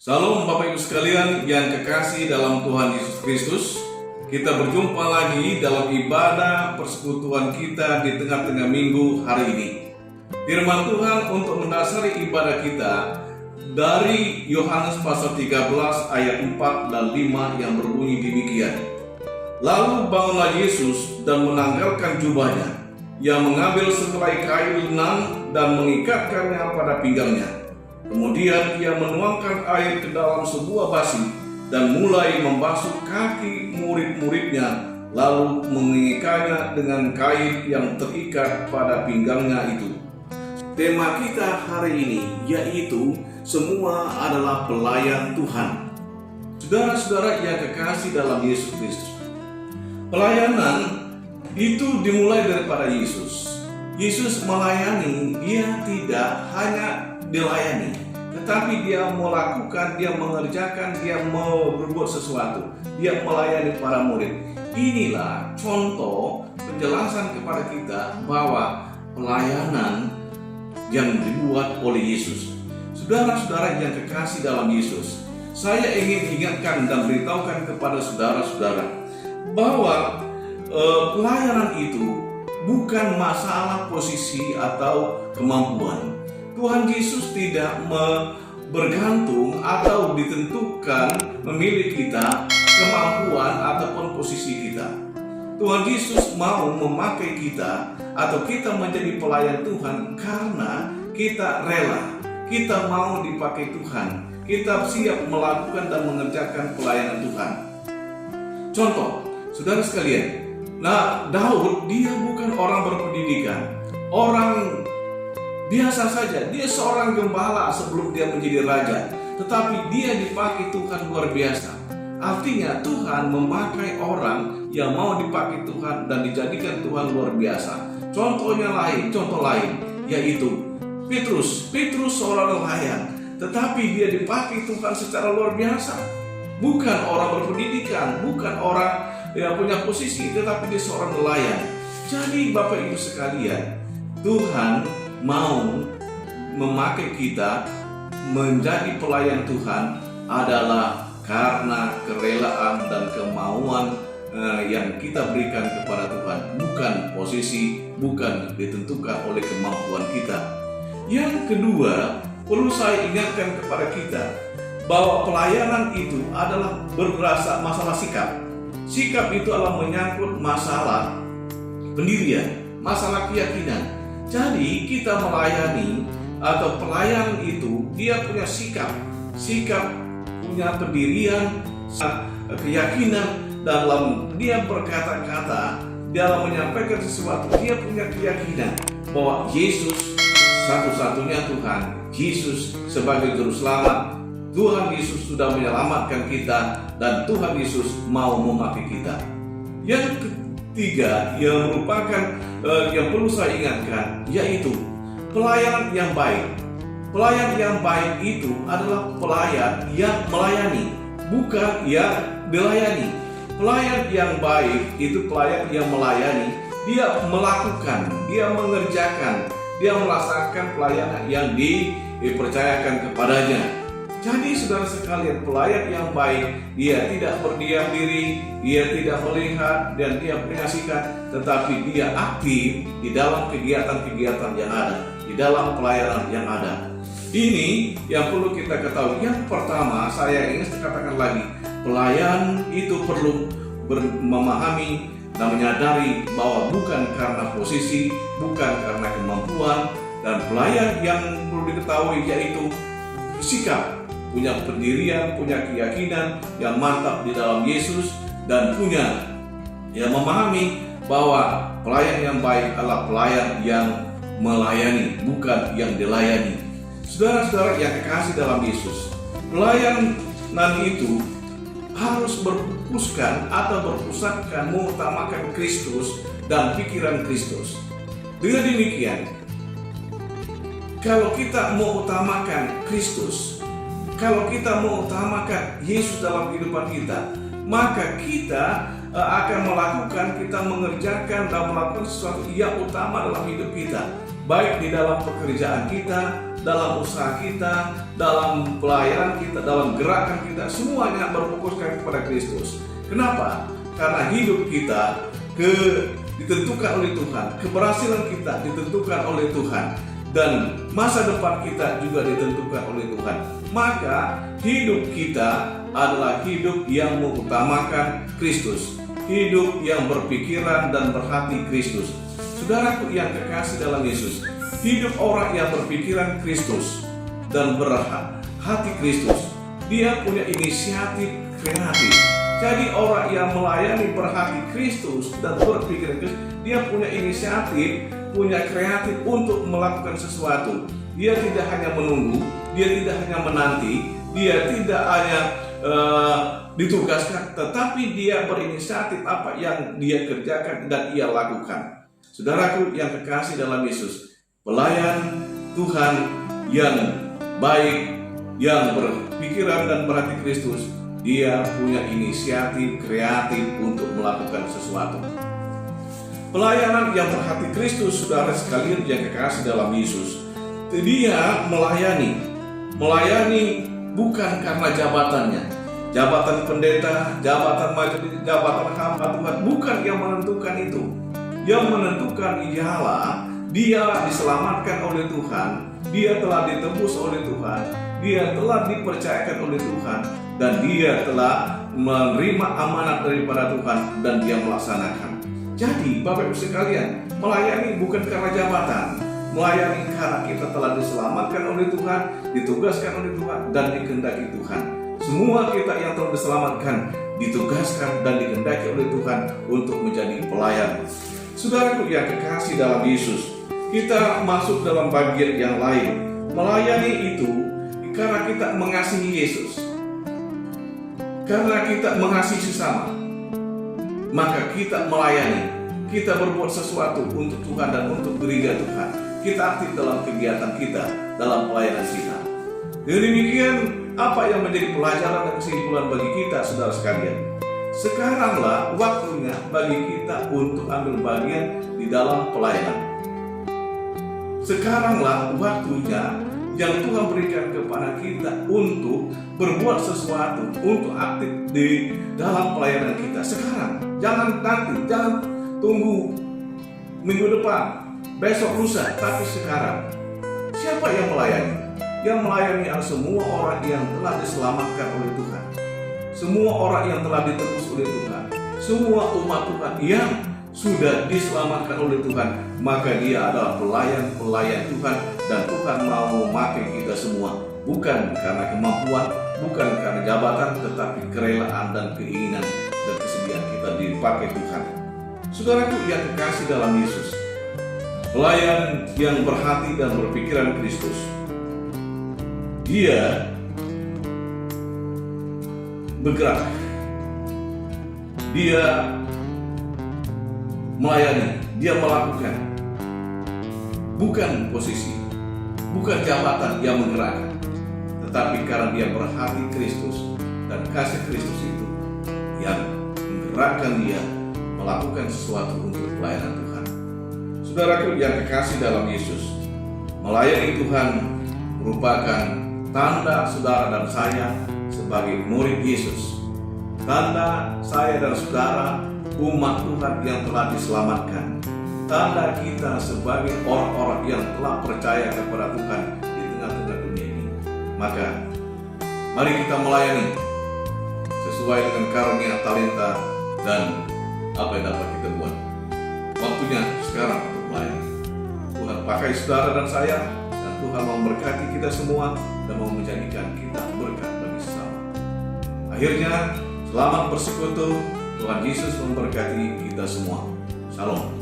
Salam Bapak Ibu sekalian yang kekasih dalam Tuhan Yesus Kristus. Kita berjumpa lagi dalam ibadah persekutuan kita di tengah-tengah minggu hari ini. Firman Tuhan untuk mendasari ibadah kita dari Yohanes pasal 13 ayat 4 dan 5 yang berbunyi demikian. Lalu bangunlah Yesus dan menanggalkan jubahnya, yang mengambil sehelai kain lenan dan mengikatkannya pada pinggangnya. Kemudian ia menuangkan air ke dalam sebuah basi dan mulai membasuh kaki murid-muridnya, lalu mengikatnya dengan kain yang terikat pada pinggangnya itu. Tema kita hari ini yaitu semua adalah pelayan Tuhan. Saudara-saudara yang kekasih dalam Yesus Kristus, pelayanan itu dimulai daripada Yesus. Yesus melayani, dia tidak hanya dilayani, tetapi dia melakukan, dia mengerjakan, dia mau berbuat sesuatu, dia melayani para murid. Inilah contoh penjelasan kepada kita bahwa pelayanan yang dibuat oleh Yesus. Saudara-saudara yang kekasih dalam Yesus, saya ingin ingatkan dan beritahukan kepada saudara-saudara bahwa pelayanan itu bukan masalah posisi atau kemampuan. Tuhan Yesus tidak bergantung atau ditentukan memilih kita kemampuan ataupun posisi kita. Tuhan Yesus mau memakai kita atau kita menjadi pelayan Tuhan karena kita rela, kita mau dipakai Tuhan, kita siap melakukan dan mengerjakan pelayanan Tuhan. Contoh, saudara sekalian, Daud dia bukan orang berpendidikan, orang biasa saja, dia seorang gembala sebelum dia menjadi raja, tetapi dia dipakai Tuhan luar biasa. Artinya Tuhan memakai orang yang mau dipakai Tuhan dan dijadikan Tuhan luar biasa. Contoh lain yaitu Petrus seorang nelayan, tetapi dia dipakai Tuhan secara luar biasa. Bukan orang berpendidikan, bukan orang yang punya posisi, tetapi dia seorang nelayan. Jadi Bapak Ibu sekalian, Tuhan mau memakai kita menjadi pelayan Tuhan adalah karena kerelaan dan kemauan yang kita berikan kepada Tuhan, bukan posisi, bukan ditentukan oleh kemampuan kita. Yang kedua, perlu saya ingatkan kepada kita bahwa pelayanan itu adalah berdasar masalah sikap. Sikap itu adalah menyangkut masalah pendirian, masalah keyakinan. Jadi kita melayani atau pelayan itu dia punya sikap punya pendirian, keyakinan dalam dia berkata-kata, dalam menyampaikan sesuatu. Dia punya keyakinan bahwa Yesus satu-satunya Tuhan, Yesus sebagai juru selamat, Tuhan Yesus sudah menyelamatkan kita dan Tuhan Yesus mau memakai kita. Yang ketiga yang merupakan yang perlu saya ingatkan yaitu pelayanan yang baik. Pelayan yang baik itu adalah pelayan yang melayani, bukan yang dilayani. Pelayan yang baik itu pelayan yang melayani, dia melakukan, dia mengerjakan, dia merasakan pelayanan yang dipercayakan kepadanya. Jadi saudara sekalian, pelayan yang baik, dia tidak berdiam diri, dia tidak melihat dan dia menyaksikan, tetapi dia aktif di dalam kegiatan-kegiatan yang ada, di dalam pelayanan yang ada. Ini yang perlu kita ketahui. Yang pertama, saya ingin katakan lagi, pelayan itu perlu memahami dan menyadari bahwa bukan karena posisi, bukan karena kemampuan, dan pelayan yang perlu diketahui yaitu sikap, punya pendirian, punya keyakinan yang mantap di dalam Yesus, dan punya memahami bahwa pelayan yang baik adalah pelayan yang melayani, bukan yang dilayani. Saudara-saudara yang kekasih dalam Yesus, pelayanan itu harus berfokuskan atau berpusatkan mengutamakan Kristus dan pikiran Kristus. Dengan demikian, kalau kita mau utamakan Kristus, kalau kita mau utamakan Yesus dalam kehidupan kita, maka kita akan melakukan, kita mengerjakan dan melakukan sesuatu yang utama dalam hidup kita, baik di dalam pekerjaan kita, dalam usaha kita, dalam pelayanan kita, dalam gerakan kita, semuanya berfokuskan kepada Kristus. Kenapa? Karena hidup kita ditentukan oleh Tuhan, keberhasilan kita ditentukan oleh Tuhan, dan masa depan kita juga ditentukan oleh Tuhan. Maka hidup kita adalah hidup yang mengutamakan Kristus, hidup yang berpikiran dan berhati Kristus. Saudaraku yang kekasih dalam Yesus, hidup orang yang berpikiran Kristus dan berhati Kristus, dia punya inisiatif kreatif. Jadi orang yang melayani berhati Kristus dan berpikiran Kristus, dia punya inisiatif, punya kreatif untuk melakukan sesuatu. Dia tidak hanya menunggu, dia tidak hanya menanti, dia tidak hanya ditugaskan, tetapi dia berinisiatif apa yang dia kerjakan dan ia lakukan. Saudaraku yang kekasih dalam Yesus, pelayan Tuhan yang baik, yang berpikiran dan berhati Kristus, dia punya inisiatif kreatif untuk melakukan sesuatu. Pelayanan yang berhati Kristus, saudara sekalian yang kekasih dalam Yesus, dia melayani bukan karena jabatannya, jabatan pendeta, jabatan majelis, jabatan hamba Tuhan, bukan yang menentukan itu. Yang menentukan ialah dia diselamatkan oleh Tuhan, dia telah ditebus oleh Tuhan, dia telah dipercayakan oleh Tuhan, dan dia telah menerima amanat daripada Tuhan dan dia melaksanakan. Jadi Bapak Ibu sekalian, melayani bukan karena jabatan, melayani karena kita telah diselamatkan oleh Tuhan, ditugaskan oleh Tuhan, dan dikehendaki Tuhan. Semua kita yang telah diselamatkan, ditugaskan dan dikehendaki oleh Tuhan untuk menjadi pelayan. Saudaraku yang kekasih dalam Yesus, kita masuk dalam bagian yang lain. Melayani itu karena kita mengasihi Yesus, karena kita mengasihi sesama, maka kita melayani, kita berbuat sesuatu untuk Tuhan dan untuk gereja Tuhan. Kita aktif dalam kegiatan kita, dalam pelayanan kita. Dengan demikian, apa yang menjadi pelajaran dan kesimpulan bagi kita, saudara sekalian? Sekaranglah waktunya bagi kita untuk ambil bagian di dalam pelayanan. Sekaranglah waktunya yang Tuhan berikan kepada kita untuk berbuat sesuatu, untuk aktif di dalam pelayanan kita. Sekarang, jangan nanti, jangan tunggu minggu depan, besok lusa, tapi sekarang. Siapa yang melayani? Yang melayani adalah semua orang yang telah diselamatkan oleh Tuhan, semua orang yang telah ditebus oleh Tuhan, semua umat Tuhan yang sudah diselamatkan oleh Tuhan, maka dia adalah pelayan-pelayan Tuhan, dan Tuhan mau memakai kita semua, bukan karena kemampuan, bukan karena jabatan, tetapi kerelaan dan keinginan dan kesediaan kita dipakai Tuhan. Saudaraku yang kekasih dalam Yesus, pelayan yang berhati dan berpikiran Kristus, dia bergerak, dia melayani, dia melakukan, bukan posisi, bukan jabatan yang menggerakkan, tetapi karena dia berhati Kristus dan kasih Kristus itu yang menggerakkan dia melakukan sesuatu untuk pelayanan Tuhan. Saudaraku yang kekasih dalam Yesus, melayani Tuhan merupakan tanda saudara dan saya sebagai murid Yesus, tanda saya dan saudara umat Tuhan yang telah diselamatkan, tanda kita sebagai orang-orang yang telah percaya kepada Tuhan di tengah-tengah dunia ini. Maka mari kita melayani sesuai dengan karunia, talenta, dan apa yang dapat kita buat. Waktunya sekarang untuk melayani. Tuhan pakai saudara dan saya, dan Tuhan mau memberkati kita semua dan mau menjadikan kita berkat bagi sesama. Akhirnya, selamat bersekutu. Tuhan Yesus memberkati kita semua. Shalom.